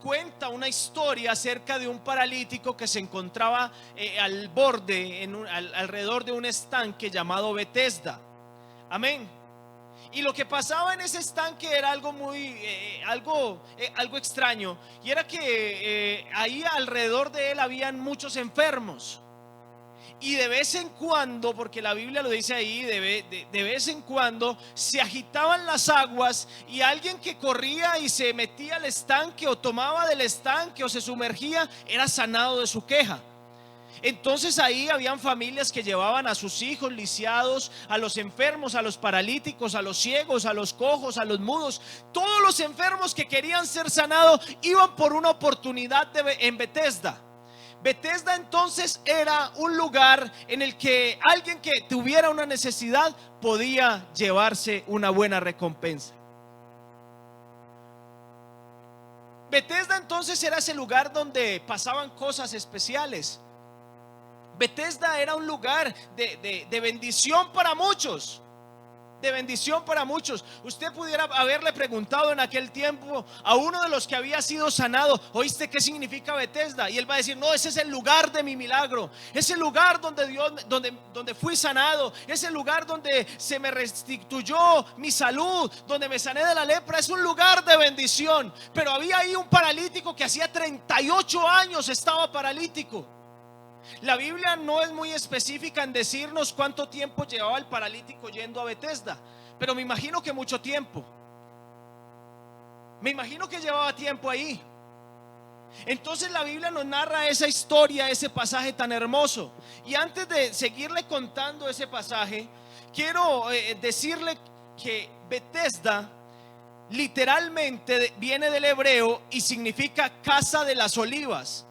cuenta una historia acerca de un paralítico que se encontraba al borde, alrededor de un estanque llamado Betesda. Amén. Y lo que pasaba en ese estanque era algo algo extraño, y era que ahí alrededor de él habían muchos enfermos. Y de vez en cuando, porque la Biblia lo dice ahí, de vez en cuando se agitaban las aguas y alguien que corría y se metía al estanque o tomaba del estanque o se sumergía era sanado de su queja. Entonces ahí habían familias que llevaban a sus hijos lisiados, a los enfermos, a los paralíticos, a los ciegos, a los cojos, a los mudos. Todos los enfermos que querían ser sanados iban por una oportunidad en Betesda. Betesda entonces era un lugar en el que alguien que tuviera una necesidad podía llevarse una buena recompensa. Betesda entonces era ese lugar donde pasaban cosas especiales. Betesda era un lugar de bendición para muchos. De bendición para muchos. Usted pudiera haberle preguntado en aquel tiempo a uno de los que había sido sanado: ¿oíste qué significa Betesda? Y él va a decir: no, ese es el lugar de mi milagro, es el lugar donde Dios, donde fui sanado, es el lugar donde se me restituyó mi salud, donde me sané de la lepra. Es un lugar de bendición. Pero había ahí un paralítico que hacía 38 años estaba paralítico. La Biblia no es muy específica en decirnos cuánto tiempo llevaba el paralítico yendo a Betesda, pero me imagino que mucho tiempo. Me imagino que llevaba tiempo ahí. Entonces la Biblia nos narra esa historia, ese pasaje tan hermoso. Y antes de seguirle contando ese pasaje, quiero decirle que Betesda literalmente viene del hebreo y significa casa de las olivas.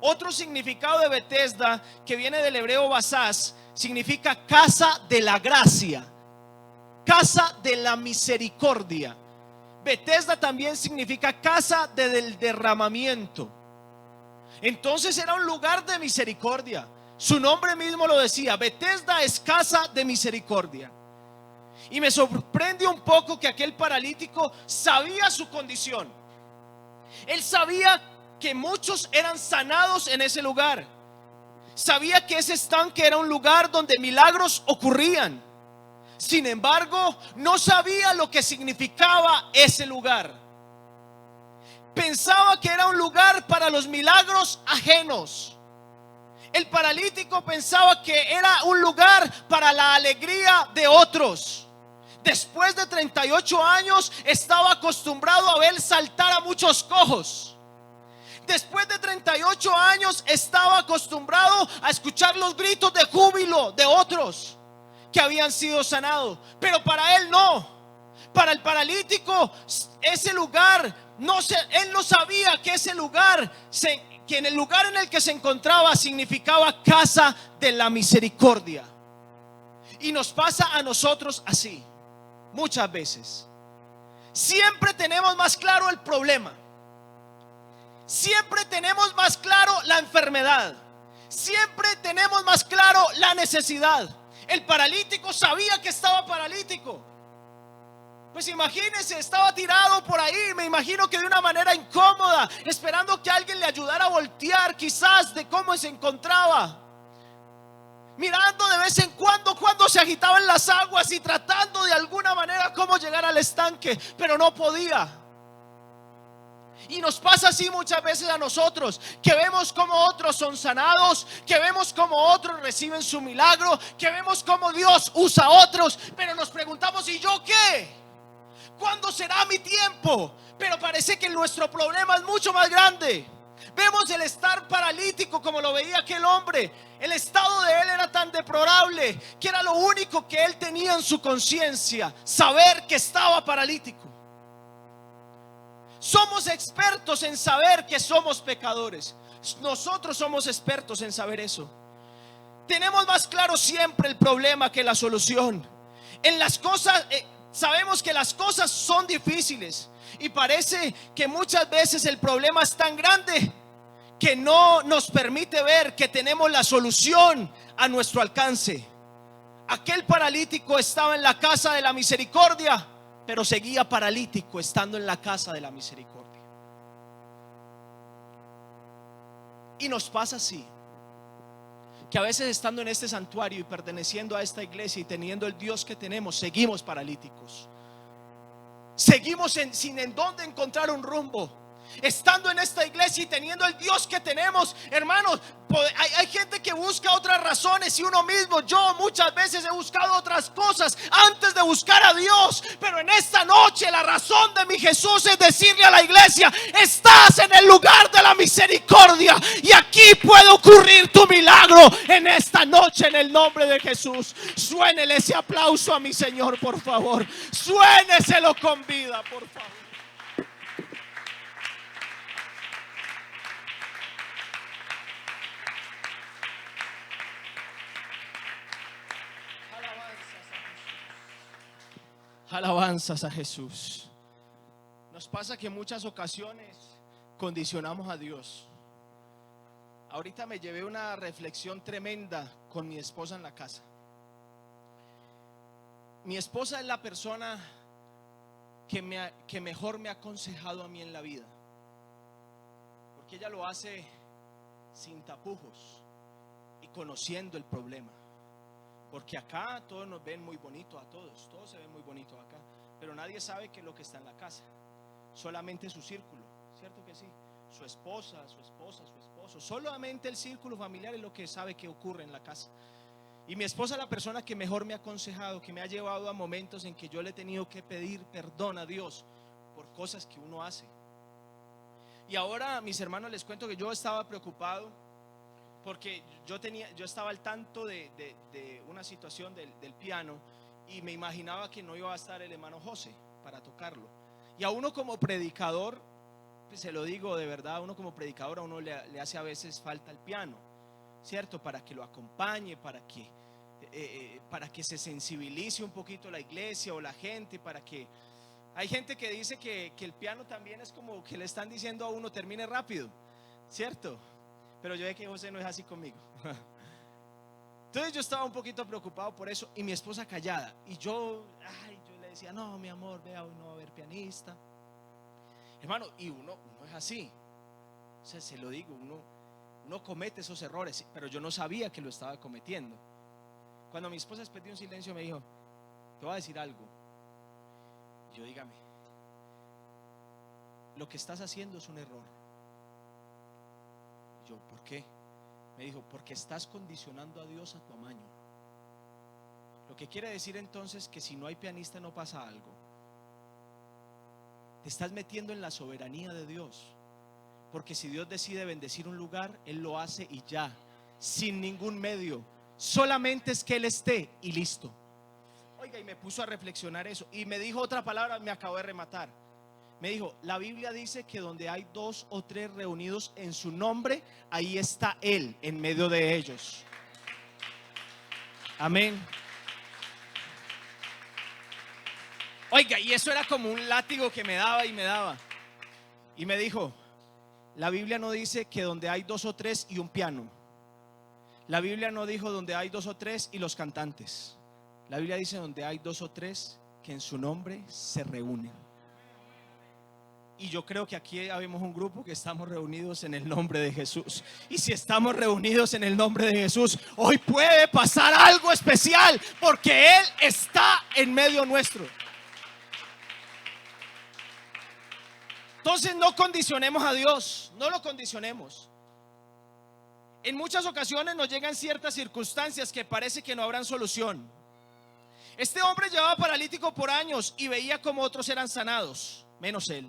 Otro significado de Betesda, que viene del hebreo basás, significa casa de la gracia, casa de la misericordia. Betesda también significa casa del derramamiento. Entonces era un lugar de misericordia. Su nombre mismo lo decía: Betesda es casa de misericordia. Y me sorprende un poco que aquel paralítico sabía su condición. Él sabía que muchos eran sanados en ese lugar. Sabía que ese estanque era un lugar donde milagros ocurrían. Sin embargo, no sabía lo que significaba ese lugar. Pensaba que era un lugar para los milagros ajenos. El paralítico pensaba que era un lugar para la alegría de otros. Después de 38 años estaba acostumbrado a ver saltar a muchos cojos. Después de 38 años estaba acostumbrado a escuchar los gritos de júbilo de otros que habían sido sanados. Pero para él no. Para el paralítico ese lugar, él no sabía que ese lugar, que en el lugar en el que se encontraba significaba casa de la misericordia. Y nos pasa a nosotros así muchas veces. Siempre tenemos más claro el problema. Siempre tenemos más claro la enfermedad. Siempre tenemos más claro la necesidad. El paralítico sabía que estaba paralítico. Pues imagínense, estaba tirado por ahí, me imagino que de una manera incómoda, esperando que alguien le ayudara a voltear quizás de cómo se encontraba. Mirando de vez en cuando se agitaban las aguas y tratando de alguna manera cómo llegar al estanque, pero no podía. Y nos pasa así muchas veces a nosotros, que vemos como otros son sanados, que vemos como otros reciben su milagro, que vemos como Dios usa a otros, pero nos preguntamos: ¿y yo qué? ¿Cuándo será mi tiempo? Pero parece que nuestro problema es mucho más grande. Vemos el estar paralítico como lo veía aquel hombre. El estado de él era tan deplorable que era lo único que él tenía en su conciencia: saber que estaba paralítico. Somos expertos en saber que somos pecadores. Nosotros somos expertos en saber eso. Tenemos más claro siempre el problema que la solución. En las cosas, sabemos que las cosas son difíciles y parece que muchas veces el problema es tan grande que no nos permite ver que tenemos la solución a nuestro alcance. Aquel paralítico estaba en la casa de la misericordia, pero seguía paralítico estando en la casa de la misericordia. Y nos pasa así, que a veces estando en este santuario y perteneciendo a esta iglesia y teniendo el Dios que tenemos, seguimos paralíticos. Seguimos sin en dónde encontrar un rumbo. Estando en esta iglesia y teniendo el Dios que tenemos, hermanos, hay gente que busca otras razones y uno mismo, yo muchas veces he buscado otras cosas antes de buscar a Dios. Pero en esta noche la razón de mi Jesús es decirle a la iglesia: estás en el lugar de la misericordia y aquí puede ocurrir tu milagro en esta noche, en el nombre de Jesús. Suénele ese aplauso a mi Señor, por favor. Suéneselo con vida, por favor. Alabanzas a Jesús. Nos pasa que en muchas ocasiones condicionamos a Dios. Ahorita me llevé una reflexión tremenda con mi esposa en la casa. Mi esposa es la persona que mejor me ha aconsejado a mí en la vida, porque ella lo hace sin tapujos y conociendo el problema. Porque acá todos nos ven muy bonito, a todos se ven muy bonito acá, pero nadie sabe qué es lo que está en la casa. Solamente su círculo, ¿cierto que sí? Su esposa, su esposo. Solamente el círculo familiar es lo que sabe que ocurre en la casa. Y mi esposa es la persona que mejor me ha aconsejado, que me ha llevado a momentos en que yo le he tenido que pedir perdón a Dios por cosas que uno hace. Y ahora, mis hermanos, les cuento que yo estaba preocupado porque yo estaba al tanto de una situación del piano, y me imaginaba que no iba a estar el hermano José para tocarlo. Y a uno como predicador, pues se lo digo de verdad, a uno como predicador, a uno le hace a veces falta el piano, ¿cierto? Para que lo acompañe, para que se sensibilice un poquito la iglesia o la gente, para que... Hay gente que dice que el piano también es como que le están diciendo a uno: termine rápido, ¿cierto? Pero yo sé que José no es así conmigo. Entonces yo estaba un poquito preocupado por eso, y mi esposa callada. Y yo le decía: no, mi amor, vea, hoy no va a haber pianista. Hermano, y uno es así. O sea, se lo digo, uno comete esos errores, pero yo no sabía que lo estaba cometiendo. Cuando mi esposa después de un silencio me dijo: te voy a decir algo. Y yo: dígame. Lo que estás haciendo es un error. Yo: ¿por qué? Me dijo: porque estás condicionando a Dios a tu amaño. Lo que quiere decir entonces que si no hay pianista no pasa algo. Te estás metiendo en la soberanía de Dios, porque si Dios decide bendecir un lugar, Él lo hace y ya, sin ningún medio. Solamente es que Él esté y listo. Oiga, y me puso a reflexionar eso, y me dijo otra palabra, me acabó de rematar. Me dijo: la Biblia dice que donde hay 2 o 3 reunidos en su nombre, ahí está Él en medio de ellos. Amén. Oiga, y eso era como un látigo que me daba y me daba. Y me dijo: la Biblia no dice que donde hay 2 o 3 y un piano. La Biblia no dijo donde hay 2 o 3 y los cantantes. La Biblia dice donde hay 2 o 3 que en su nombre se reúnen. Y yo creo que aquí habemos un grupo que estamos reunidos en el nombre de Jesús. Y si estamos reunidos en el nombre de Jesús, hoy puede pasar algo especial, porque Él está en medio nuestro. Entonces no condicionemos a Dios, no lo condicionemos. En muchas ocasiones nos llegan ciertas circunstancias que parece que no habrán solución. Este hombre llevaba paralítico por años y veía como otros eran sanados, menos él.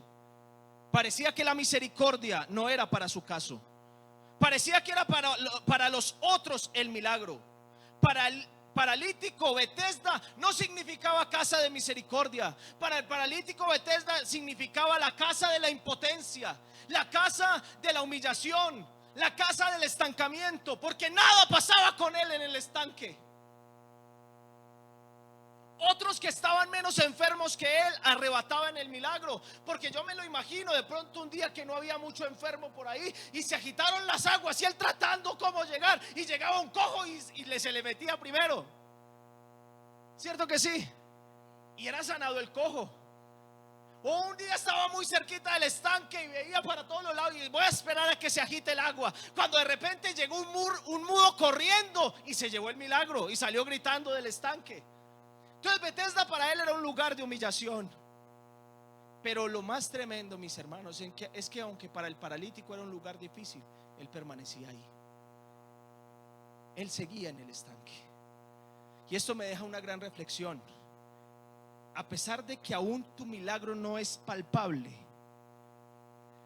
Parecía que la misericordia no era para su caso. Parecía que era para los otros el milagro. Para el paralítico, Betesda no significaba casa de misericordia. Para el paralítico, Betesda significaba la casa de la impotencia, la casa de la humillación, la casa del estancamiento, porque nada pasaba con él en el estanque. Otros que estaban menos enfermos que él arrebataban el milagro, porque yo me lo imagino de pronto un día que no había mucho enfermo por ahí y se agitaron las aguas y él tratando cómo llegar, y llegaba un cojo y se le metía primero, ¿cierto que sí? Y era sanado el cojo. O un día estaba muy cerquita del estanque y veía para todos los lados y voy a esperar a que se agite el agua. Cuando de repente llegó un mudo corriendo y se llevó el milagro y salió gritando del estanque. Entonces Bethesda para él era un lugar de humillación. Pero lo más tremendo, mis hermanos, es que aunque para el paralítico era un lugar difícil, él permanecía ahí. Él seguía en el estanque. Y esto me deja una gran reflexión. A pesar de que aún tu milagro no es palpable,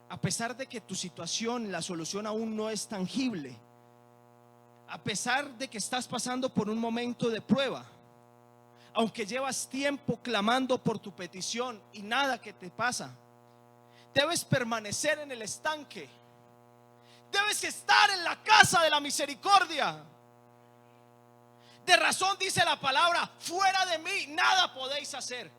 a pesar de que tu situación, la solución aún no es tangible, a pesar de que estás pasando por un momento de prueba, aunque llevas tiempo clamando por tu petición y nada que te pasa, debes permanecer en el estanque. Debes estar en la casa de la misericordia. De razón dice la palabra: fuera de mí nada podéis hacer.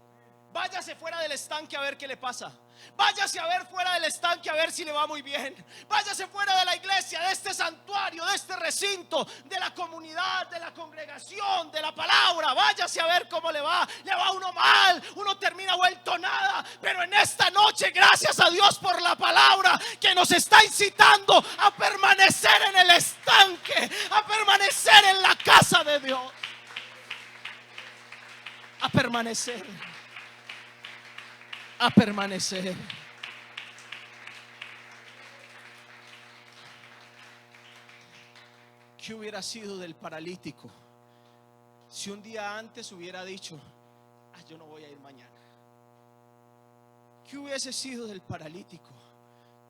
Váyase fuera del estanque a ver qué le pasa. Váyase a ver fuera del estanque a ver si le va muy bien. Váyase fuera de la iglesia, de este santuario, de este recinto, de la comunidad, de la congregación, de la palabra. Váyase a ver cómo le va. Le va uno mal, uno termina vuelto nada. Pero en esta noche, gracias a Dios por la palabra que nos está incitando a permanecer en el estanque, a permanecer en la casa de Dios, a permanecer. A permanecer. ¿Qué hubiera sido del paralítico si un día antes hubiera dicho: yo no voy a ir mañana? ¿Qué hubiese sido del paralítico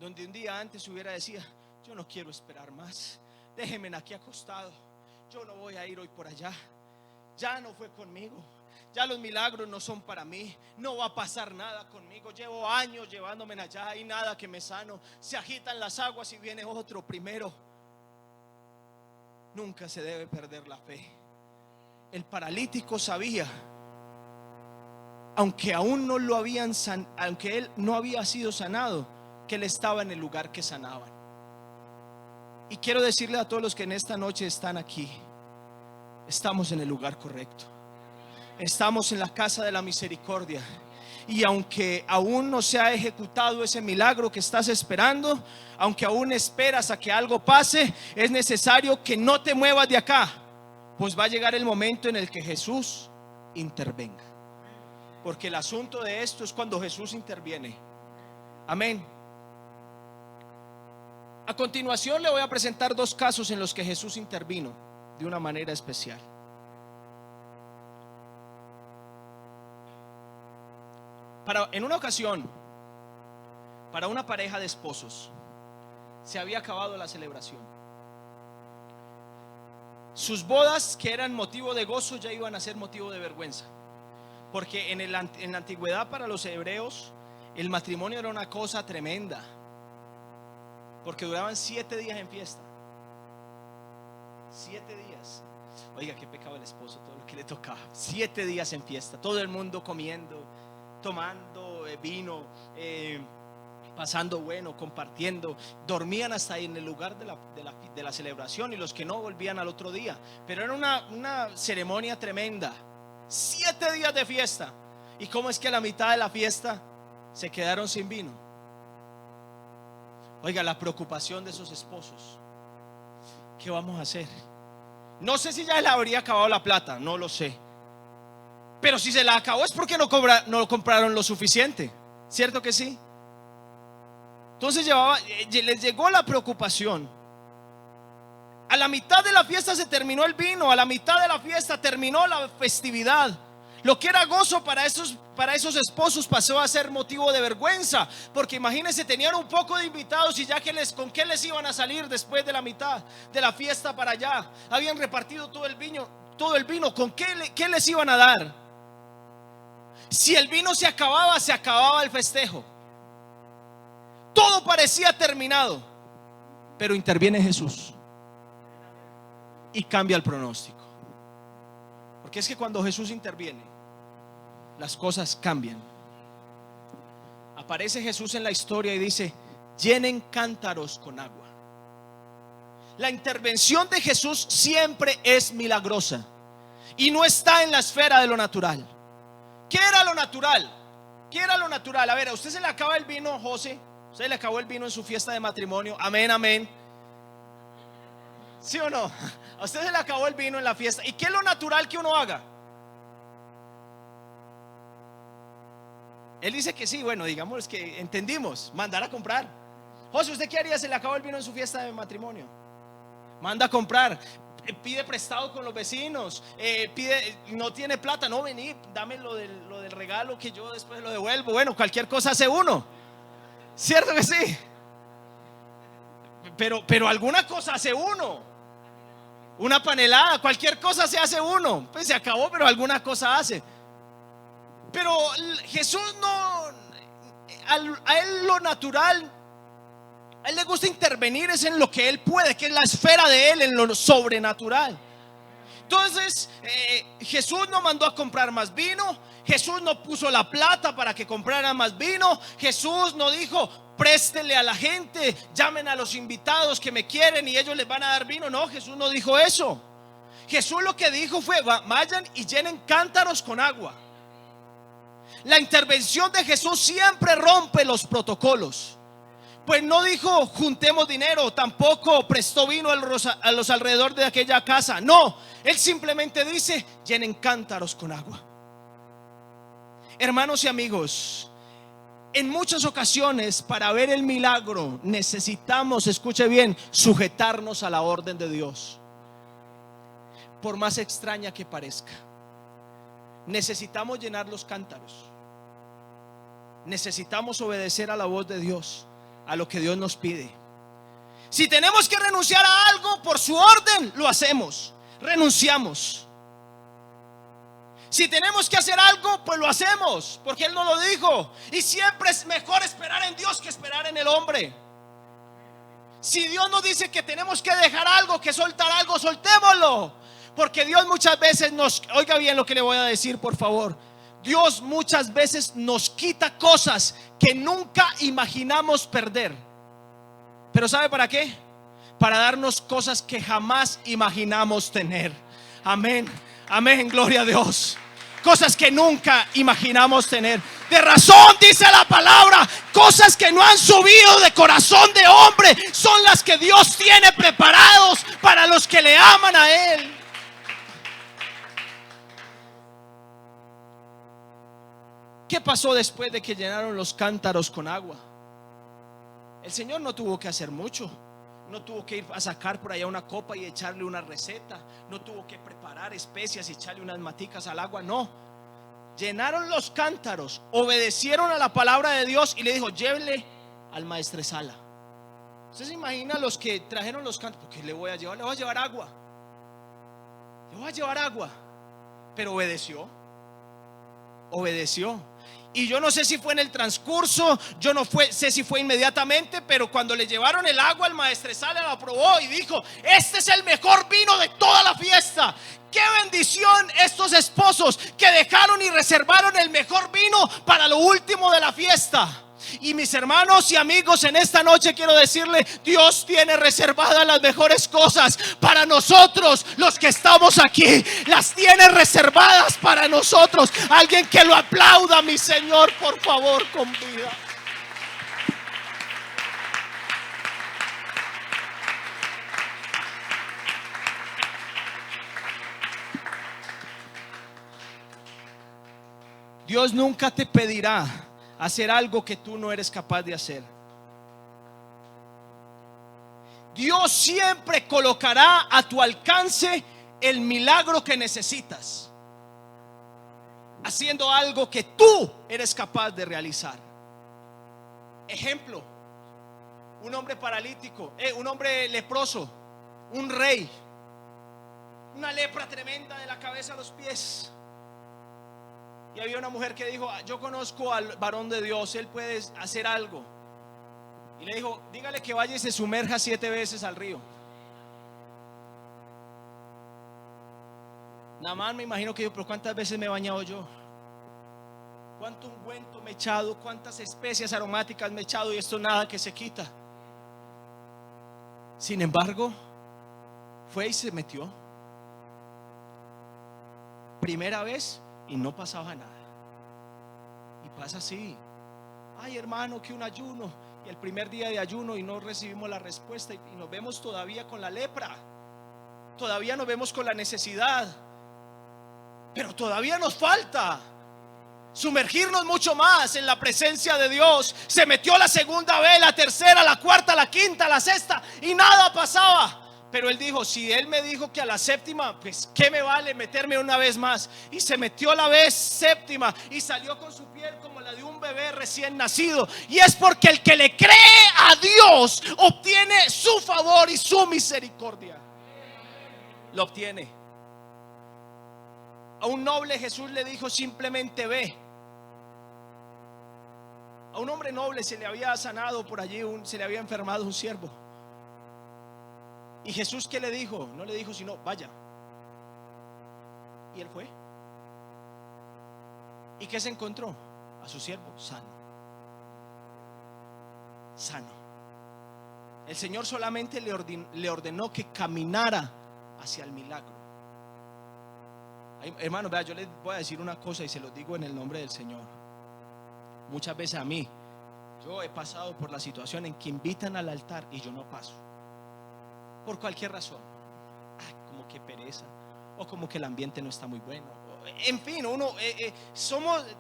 donde un día antes hubiera decidido: yo no quiero esperar más, déjenme aquí acostado, yo no voy a ir hoy por allá, ya no fue conmigo, ya los milagros no son para mí, no va a pasar nada conmigo, llevo años llevándome allá y nada que me sano, se agitan las aguas y viene otro primero? Nunca se debe perder la fe. El paralítico sabía, aunque aún no lo habían aunque él no había sido sanado, que él estaba en el lugar que sanaban. Y quiero decirle a todos los que en esta noche están aquí: estamos en el lugar correcto. Estamos en la casa de la misericordia. Y aunque aún no se ha ejecutado ese milagro que estás esperando, aunque aún esperas a que algo pase, es necesario que no te muevas de acá, pues va a llegar el momento en el que Jesús intervenga. Porque el asunto de esto es cuando Jesús interviene. Amén. A continuación le voy a presentar dos casos en los que Jesús intervino de una manera especial. En una ocasión, para una pareja de esposos, se había acabado la celebración. Sus bodas, que eran motivo de gozo, ya iban a ser motivo de vergüenza. Porque en la antigüedad, para los hebreos, el matrimonio era una cosa tremenda, porque duraban 7 días en fiesta. 7 días. Oiga, qué pecado el esposo, todo lo que le tocaba. 7 días en fiesta, todo el mundo comiendo, tomando vino, pasando bueno, compartiendo. Dormían hasta ahí en el lugar de la celebración, y los que no volvían al otro día. Pero era una ceremonia tremenda. 7 días de fiesta. ¿Y cómo es que a la mitad de la fiesta se quedaron sin vino? Oiga, la preocupación de esos esposos: ¿qué vamos a hacer? No sé si ya le habría acabado la plata, no lo sé. Pero si se la acabó es porque no compraron lo suficiente. ¿Cierto que sí? Entonces les llegó la preocupación. A la mitad de la fiesta se terminó el vino, a la mitad de la fiesta terminó la festividad. Lo que era gozo para esos esposos pasó a ser motivo de vergüenza, porque imagínense, tenían un poco de invitados y ya con qué les iban a salir después de la mitad de la fiesta para allá. Habían repartido todo el vino, ¿con qué les iban a dar? Si el vino se acababa el festejo. Todo parecía terminado, pero interviene Jesús y cambia el pronóstico. Porque es que cuando Jesús interviene, las cosas cambian. Aparece Jesús en la historia y dice: llenen cántaros con agua. La intervención de Jesús siempre es milagrosa y no está en la esfera de lo natural. ¿Qué era lo natural? ¿Qué era lo natural? A ver, a usted se le acaba el vino, José. Usted le acabó el vino en su fiesta de matrimonio. Amén, amén. ¿Sí o no? A usted se le acabó el vino en la fiesta. ¿Y qué es lo natural que uno haga? Él dice que sí. Bueno, digamos que entendimos. Mandar a comprar. José, ¿usted qué haría? Se le acabó el vino en su fiesta de matrimonio. Manda a comprar. Pide prestado con los vecinos. Pide, no tiene plata, no, vení, dame lo del regalo que yo después lo devuelvo. Bueno, cualquier cosa hace uno. ¿Cierto que sí? Pero alguna cosa hace uno. Una panelada, cualquier cosa se hace uno. Pues se acabó, pero alguna cosa hace. Pero Jesús no, a él lo natural, a él le gusta intervenir es en lo que él puede, que es la esfera de él, en lo sobrenatural. Entonces Jesús no mandó a comprar más vino. Jesús no puso la plata para que compraran más vino. Jesús no dijo: préstele a la gente, llamen a los invitados que me quieren y ellos les van a dar vino. No, Jesús no dijo eso. Jesús lo que dijo fue: vayan y llenen cántaros con agua. La intervención de Jesús siempre rompe los protocolos. Pues no dijo: juntemos dinero, tampoco prestó vino a los alrededor de aquella casa. No, él simplemente dice: llenen cántaros con agua. Hermanos y amigos, en muchas ocasiones para ver el milagro necesitamos, escuche bien, sujetarnos a la orden de Dios. Por más extraña que parezca, necesitamos llenar los cántaros. Necesitamos obedecer a la voz de Dios, a lo que Dios nos pide. Si tenemos que renunciar a algo por su orden, lo hacemos, renunciamos. Si tenemos que hacer algo, pues lo hacemos, porque Él nos lo dijo. Y siempre es mejor esperar en Dios que esperar en el hombre. Si Dios nos dice que tenemos que dejar algo, que soltar algo, soltémoslo. Porque Dios muchas veces nos, oiga bien lo que le voy a decir, por favor. Dios muchas veces nos quita cosas que nunca imaginamos perder. ¿Pero sabe para qué? Para darnos cosas que jamás imaginamos tener. Amén, amén, gloria a Dios. Cosas que nunca imaginamos tener. De razón dice la palabra: cosas que no han subido de corazón de hombre son las que Dios tiene preparados para los que le aman a Él. ¿Qué pasó después de que llenaron los cántaros con agua? El Señor no tuvo que hacer mucho. No tuvo que ir a sacar por allá una copa y echarle una receta. No tuvo que preparar especias y echarle unas maticas al agua. No, llenaron los cántaros, obedecieron a la palabra de Dios y le dijo: llévele al maestresala. ¿Usted se imagina los que trajeron los cántaros? ¿Qué le voy a llevar? Le voy a llevar agua. Le voy a llevar agua. Pero obedeció. Obedeció. Y yo no sé si fue en el transcurso, yo no sé si fue inmediatamente, pero cuando le llevaron el agua, el maestresala la probó y dijo: este es el mejor vino de toda la fiesta. Qué bendición estos esposos que dejaron y reservaron el mejor vino para lo último de la fiesta. Y mis hermanos y amigos, en esta noche quiero decirle: Dios tiene reservadas las mejores cosas para nosotros, los que estamos aquí. Las tiene reservadas para nosotros. Alguien que lo aplauda, mi Señor, por favor, con vida. Dios nunca te pedirá hacer algo que tú no eres capaz de hacer. Dios siempre colocará a tu alcance el milagro que necesitas, haciendo algo que tú eres capaz de realizar. Ejemplo: un hombre paralítico, un hombre leproso, un rey, una lepra tremenda de la cabeza a los pies. Y había una mujer que dijo: yo conozco al varón de Dios, él puede hacer algo. Y le dijo: dígale que vaya y se sumerja 7 veces al río. Nada más me imagino que yo: pero ¿cuántas veces me he bañado yo? ¿Cuánto ungüento me he echado? ¿Cuántas especias aromáticas me he echado? Y esto nada que se quita. Sin embargo, fue y se metió. Primera vez y no pasaba nada. Y pasa así. Ay, hermano, que un ayuno, y el primer día de ayuno y no recibimos la respuesta, y nos vemos todavía con la lepra, todavía nos vemos con la necesidad, pero todavía nos falta sumergirnos mucho más en la presencia de Dios. Se metió la segunda vez, la tercera, la cuarta, la quinta, la sexta, y nada pasaba. Pero él dijo, si él me dijo que a la séptima, pues ¿qué me vale meterme una vez más? Y se metió la vez séptima y salió con su piel como la de un bebé recién nacido. Y es porque el que le cree a Dios obtiene su favor y su misericordia. Lo obtiene. A un noble Jesús le dijo simplemente ve. A un hombre noble se le había sanado por allí, se le había enfermado un siervo. Y Jesús, ¿qué le dijo? No le dijo sino vaya. Y él fue. ¿Y qué se encontró? A su siervo sano. Sano. El Señor solamente le ordenó que caminara hacia el milagro. Ay, hermano, vea, yo les voy a decir una cosa y se lo digo en el nombre del Señor. Muchas veces a mí, yo he pasado por la situación en que invitan al altar y yo no paso. Por cualquier razón. Ay, como que pereza, o como que el ambiente no está muy bueno. En fin,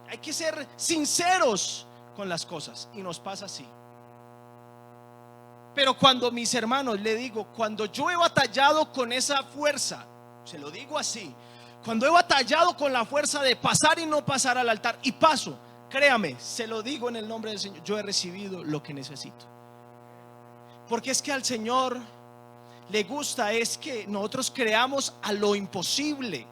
hay que ser sinceros con las cosas y nos pasa así. Pero cuando, mis hermanos, le digo, cuando yo he batallado con esa fuerza, se lo digo así, cuando he batallado con la fuerza de pasar y no pasar al altar y paso, créame, se lo digo en el nombre del Señor, yo he recibido lo que necesito. Porque es que al Señor le gusta es que nosotros creamos a lo imposible,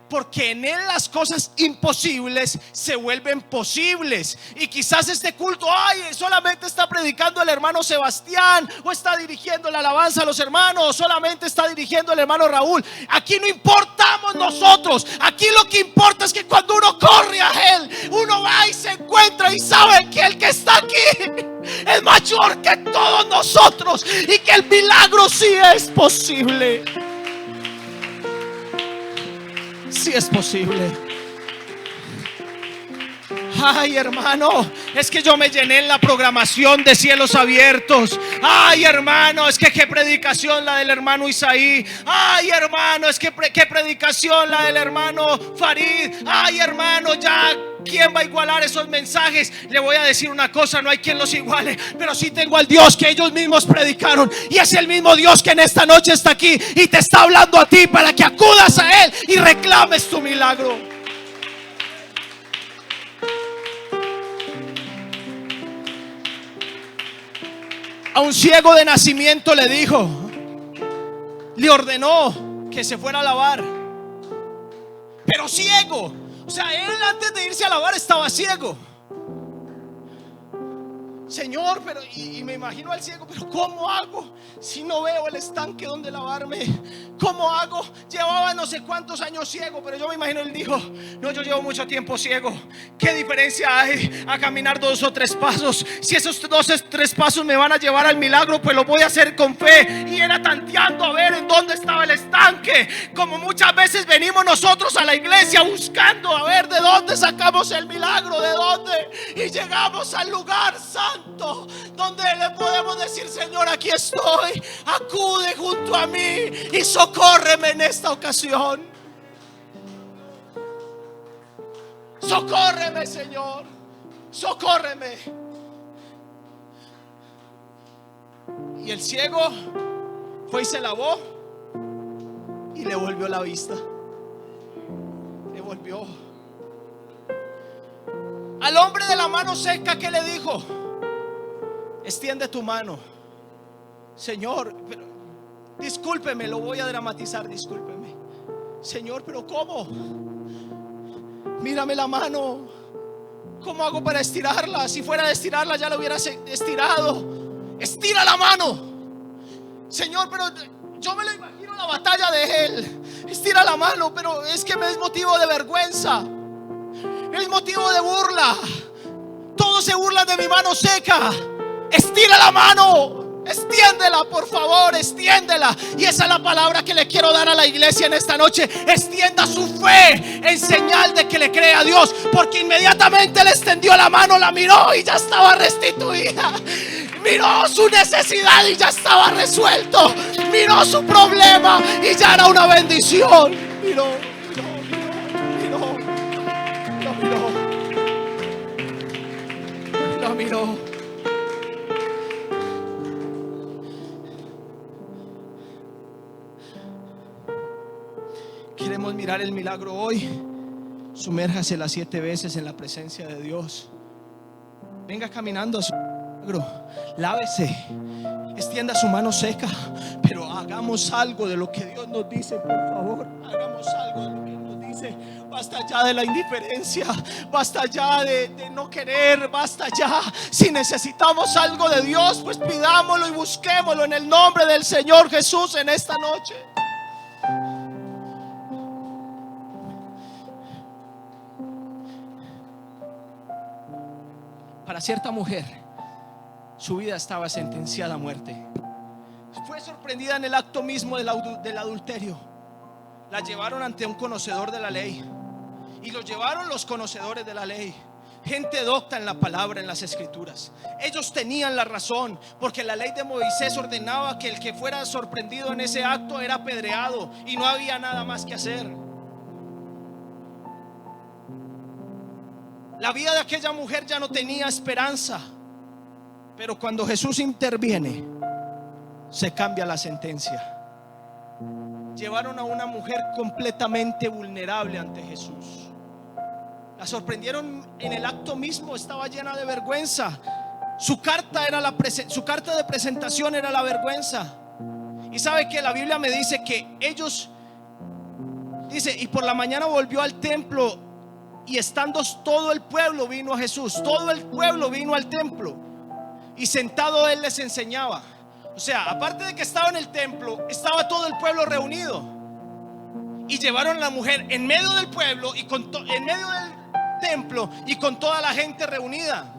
porque en Él las cosas imposibles se vuelven posibles. Y quizás este culto, ay, solamente está predicando el hermano Sebastián, o está dirigiendo la alabanza a los hermanos, o solamente está dirigiendo el hermano Raúl. Aquí no importamos nosotros. Aquí lo que importa es que cuando uno corre a Él, uno va y se encuentra y sabe que el que está aquí es mayor que todos nosotros y que el milagro sí es posible. Sí es posible. Ay, hermano, es que yo me llené en la programación de Cielos Abiertos. Ay, hermano, es que qué predicación la del hermano Isaí. Ay, hermano, es que qué predicación la del hermano Farid. Ay, hermano, ya ¿quién va a igualar esos mensajes? Le voy a decir una cosa, no hay quien los iguale, pero sí tengo al Dios que ellos mismos predicaron, y es el mismo Dios que en esta noche está aquí y te está hablando a ti para que acudas a Él y reclames tu milagro. A un ciego de nacimiento le dijo, le ordenó que se fuera a lavar, pero ciego. O sea, él antes de irse a lavar estaba ciego. Señor, pero y me imagino al ciego, pero ¿cómo hago si no veo el estanque donde lavarme? ¿Cómo hago? Llevaba no sé cuántos años ciego, pero yo me imagino, él dijo, no, yo llevo mucho tiempo ciego. ¿Qué diferencia hay a caminar 2 o 3 pasos? Si esos 2 o 3 pasos me van a llevar al milagro, pues lo voy a hacer con fe. Y era tanteando a ver en dónde estaba el estanque, como muchas veces venimos nosotros a la iglesia buscando a ver de dónde sacamos el milagro, de dónde, y llegamos al lugar santo donde le podemos decir, Señor, aquí estoy, acude junto a mí y socórreme en esta ocasión. Socórreme, Señor, socórreme. Y el ciego fue y se lavó y le volvió la vista. Le volvió. Al hombre de la mano seca, ¿qué le dijo? Extiende tu mano. Señor, pero discúlpeme, lo voy a dramatizar, discúlpeme. Señor, pero ¿cómo? Mírame la mano. ¿Cómo hago para estirarla? Si fuera de estirarla ya la hubieras estirado. Estira la mano. Señor, pero yo me lo imagino la batalla de él. Estira la mano, pero es que me es motivo de vergüenza, es motivo de burla. Todos se burlan de mi mano seca. Estira la mano, extiéndela. extiéndela, por favor, extiéndela. Y esa es la palabra que le quiero dar a la iglesia en esta noche. Extienda su fe en señal de que le cree a Dios, porque inmediatamente le extendió la mano, la miró y ya estaba restituida. Miró su necesidad y ya estaba resuelto. Miró su problema y ya era una bendición. Miró. Queremos mirar el milagro hoy. Sumérjase las 7 veces en la presencia de Dios. Venga caminando a su milagro. Lávese, extienda su mano seca, pero hagamos algo de lo que Dios nos dice, por favor. Hagamos algo de lo que nos dice. Basta ya de la indiferencia, basta ya de no querer, basta ya. Si necesitamos algo de Dios, pues pidámoslo y busquémoslo en el nombre del Señor Jesús en esta noche. Para cierta mujer, su vida estaba sentenciada a muerte. Fue sorprendida en el acto mismo del adulterio. La llevaron ante un conocedor de la ley. Y lo llevaron los conocedores de la ley, gente docta en la palabra, en las escrituras. Ellos tenían la razón, porque la ley de Moisés ordenaba que el que fuera sorprendido en ese acto era apedreado, y no había nada más que hacer. La vida de aquella mujer ya no tenía esperanza, pero cuando Jesús interviene, se cambia la sentencia. Llevaron a una mujer completamente vulnerable ante Jesús. La sorprendieron en el acto mismo, estaba llena de vergüenza. Su carta de presentación era la vergüenza. Y sabe que la Biblia me dice que ellos, dice, y por la mañana volvió al templo, y estando todo el pueblo vino a Jesús. Todo el pueblo vino al templo, y sentado él les enseñaba. O sea, aparte de que estaba en el templo, estaba todo el pueblo reunido. Y llevaron a la mujer en medio del pueblo y en medio del templo y con toda la gente reunida.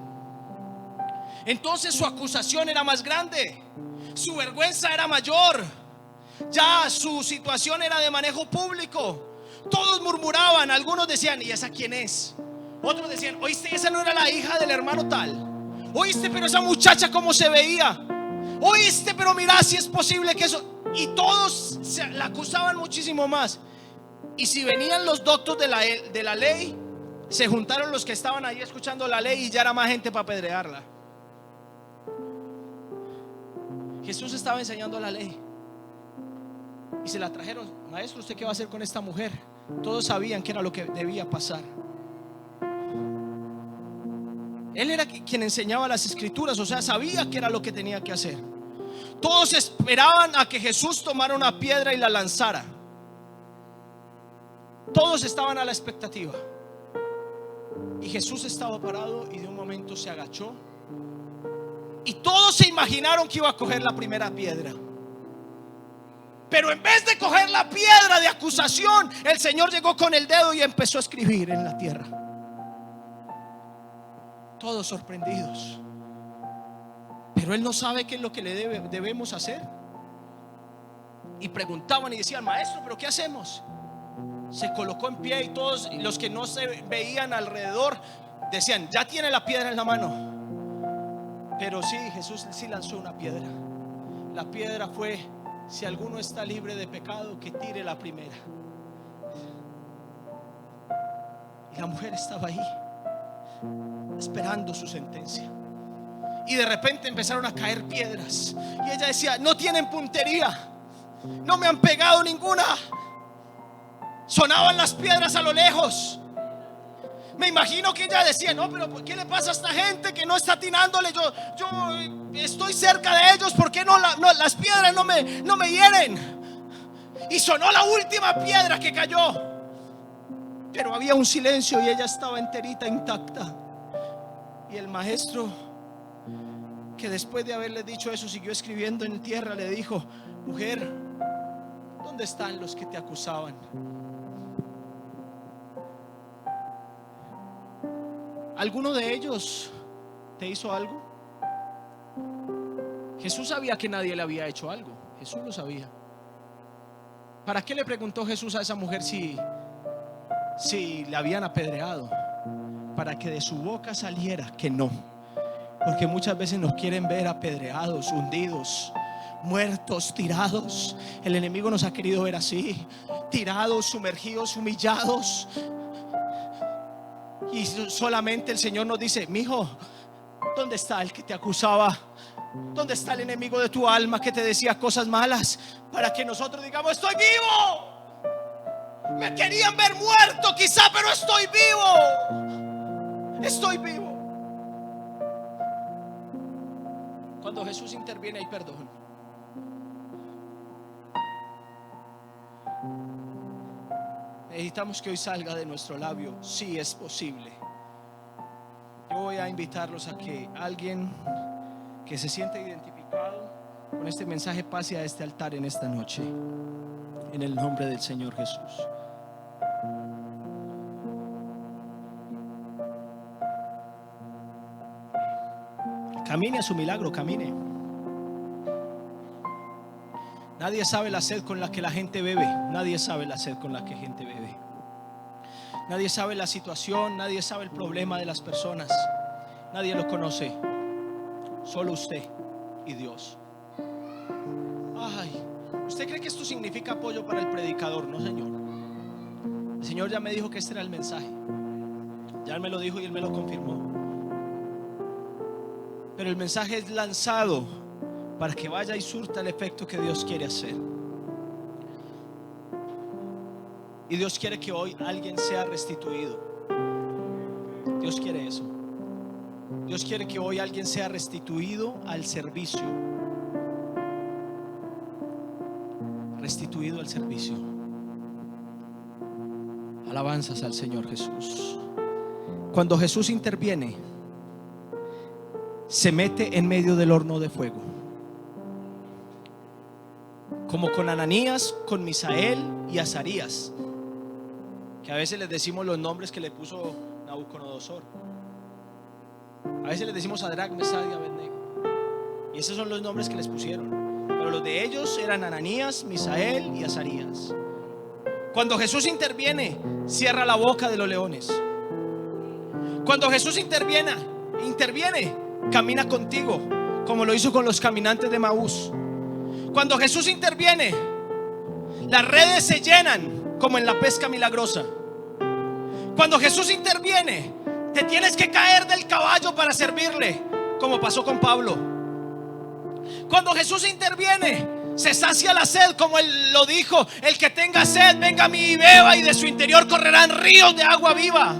Entonces su acusación era más grande, su vergüenza era mayor. Ya su situación era de manejo público. Todos murmuraban, algunos decían: ¿y esa quién es? Otros decían: ¿oíste? Esa no era la hija del hermano tal. ¿Oíste? Pero esa muchacha cómo se veía. ¿Oíste? Pero mira si es posible que eso. Y todos la acusaban muchísimo más. Y si venían los doctos de la ley, se juntaron los que estaban ahí escuchando la ley, y ya era más gente para apedrearla. Jesús estaba enseñando la ley y se la trajeron. Maestro, ¿usted qué va a hacer con esta mujer? Todos sabían que era lo que debía pasar. Él era quien enseñaba las escrituras, o sea, sabía que era lo que tenía que hacer. Todos esperaban a que Jesús tomara una piedra y la lanzara. Todos estaban a la expectativa. Y Jesús estaba parado y de un momento se agachó. Y todos se imaginaron que iba a coger la primera piedra. Pero en vez de coger la piedra de acusación, el Señor llegó con el dedo y empezó a escribir en la tierra. Todos sorprendidos. Pero Él no sabe qué es lo que debemos hacer. Y preguntaban y decían: maestro, ¿pero qué hacemos? Se colocó en pie y todos los que no se veían alrededor decían: ya tiene la piedra en la mano. Pero sí, Jesús sí lanzó una piedra. La piedra fue: si alguno está libre de pecado, que tire la primera. Y la mujer estaba ahí esperando su sentencia. Y de repente empezaron a caer piedras. Y ella decía: no tienen puntería, no me han pegado ninguna. Sonaban las piedras a lo lejos. Me imagino que ella decía: no, pero ¿qué le pasa a esta gente que no está atinándole? Yo estoy cerca de ellos, ¿por qué no las piedras no me hieren? Y sonó la última piedra que cayó, pero había un silencio y ella estaba enterita, intacta. Y el maestro, que después de haberle dicho eso, siguió escribiendo en tierra, le dijo: mujer, ¿dónde están los que te acusaban? ¿Alguno de ellos te hizo algo? Jesús sabía que nadie le había hecho algo. Jesús lo sabía. ¿Para qué le preguntó Jesús a esa mujer si le habían apedreado? Para que de su boca saliera que no. Porque muchas veces nos quieren ver apedreados, hundidos, muertos, tirados. El enemigo nos ha querido ver así, tirados, sumergidos, humillados. Y solamente el Señor nos dice: mijo, ¿dónde está el que te acusaba? ¿Dónde está el enemigo de tu alma que te decía cosas malas? Para que nosotros digamos: estoy vivo. Me querían ver muerto quizá, pero estoy vivo. Estoy vivo. Cuando Jesús interviene hay perdón. Necesitamos que hoy salga de nuestro labio: sí es posible. Yo voy a invitarlos a que alguien que se siente identificado con este mensaje pase a este altar en esta noche, en el nombre del Señor Jesús. Camine a su milagro, camine. Nadie sabe la sed con la que la gente bebe. Nadie sabe la sed con la que gente bebe. Nadie sabe la situación, nadie sabe el problema de las personas. Nadie lo conoce. Solo usted y Dios. Ay, ¿usted cree que esto significa apoyo para el predicador? No, Señor. El Señor ya me dijo que este era el mensaje. Ya Él me lo dijo y Él me lo confirmó. Pero el mensaje es lanzado para que vaya y surta el efecto que Dios quiere hacer. Y Dios quiere que hoy alguien sea restituido. Dios quiere eso. Dios quiere que hoy alguien sea restituido al servicio. Restituido al servicio. Alabanzas al Señor Jesús. Cuando Jesús interviene, se mete en medio del horno de fuego, como con Ananías, con Misael y Azarías, que a veces les decimos los nombres que le puso Nabucodonosor. A veces les decimos Sadrach, Mesach y Abednego, y esos son los nombres que les pusieron. Pero los de ellos eran Ananías, Misael y Azarías. Cuando Jesús interviene, cierra la boca de los leones. Cuando Jesús interviene, camina contigo, como lo hizo con los caminantes de Maús. Cuando Jesús interviene, las redes se llenan, como en la pesca milagrosa. Cuando Jesús interviene, te tienes que caer del caballo para servirle, como pasó con Pablo. Cuando Jesús interviene, se sacia la sed, como Él lo dijo: el que tenga sed, venga a mí y beba, y de su interior correrán ríos de agua viva.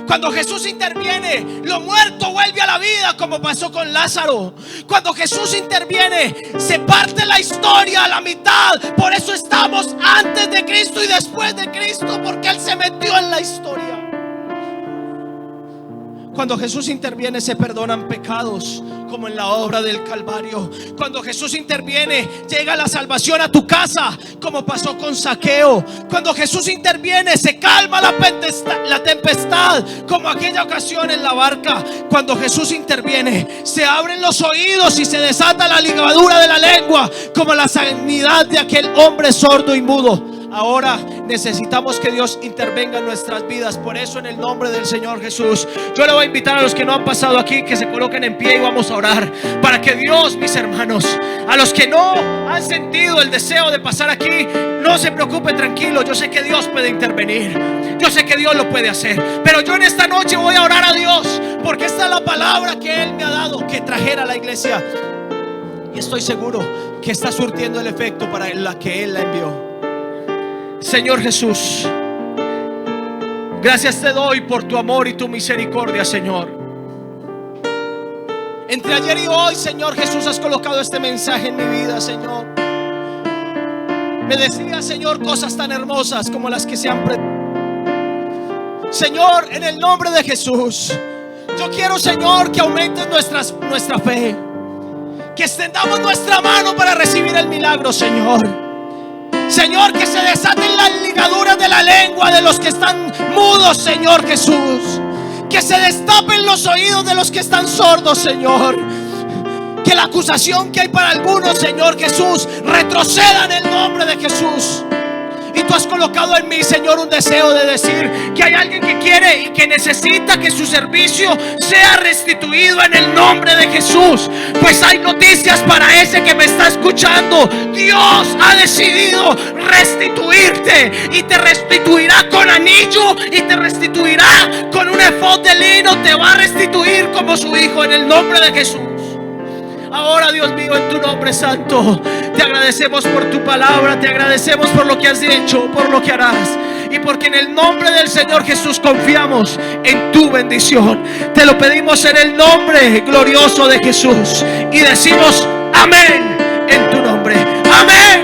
Cuando Jesús interviene, lo muerto vuelve a la vida, como pasó con Lázaro. Cuando Jesús interviene, se parte la historia a la mitad. Por eso estamos antes de Cristo y después de Cristo, porque Él se metió en la historia. Cuando Jesús interviene, se perdonan pecados, como en la obra del Calvario. Cuando Jesús interviene, llega la salvación a tu casa, como pasó con Zaqueo. Cuando Jesús interviene, se calma la tempestad, como aquella ocasión en la barca. Cuando Jesús interviene, se abren los oídos y se desata la ligadura de la lengua, como la sanidad de aquel hombre sordo y mudo. Ahora necesitamos que Dios intervenga en nuestras vidas. Por eso, en el nombre del Señor Jesús, yo le voy a invitar a los que no han pasado aquí que se coloquen en pie y vamos a orar para que Dios, mis hermanos, a los que no han sentido el deseo de pasar aquí, no se preocupe, tranquilo. Yo sé que Dios puede intervenir, yo sé que Dios lo puede hacer, pero yo en esta noche voy a orar a Dios, porque esta es la palabra que Él me ha dado, que trajera a la iglesia, y estoy seguro que está surtiendo el efecto para la que Él la envió. Señor Jesús, gracias te doy por tu amor y tu misericordia, Señor. Entre ayer y hoy, Señor Jesús, has colocado este mensaje en mi vida, Señor. Me decías, Señor, cosas tan hermosas como las que se han predicado. Señor, en el nombre de Jesús, yo quiero, Señor, que aumentes nuestra fe, que extendamos nuestra mano para recibir el milagro, Señor. Señor, que se desaten las ligaduras de la lengua de los que están mudos, Señor Jesús. Que se destapen los oídos de los que están sordos, Señor. que la acusación que hay para algunos, Señor Jesús, retroceda en el nombre de Jesús. Y tú has colocado en mí, Señor, un deseo de decir que hay alguien que quiere y que necesita que su servicio sea restituido en el nombre de Jesús. Pues hay noticias para ese que me está escuchando. Dios ha decidido restituirte, y te restituirá con anillo, y te restituirá con un efod de lino. Te va a restituir como su hijo en el nombre de Jesús. Ahora, Dios mío, en tu nombre santo, te agradecemos por tu palabra, te agradecemos por lo que has hecho, por lo que harás, y porque en el nombre del Señor Jesús confiamos en tu bendición. Te lo pedimos en el nombre glorioso de Jesús y decimos amén en tu nombre. Amén.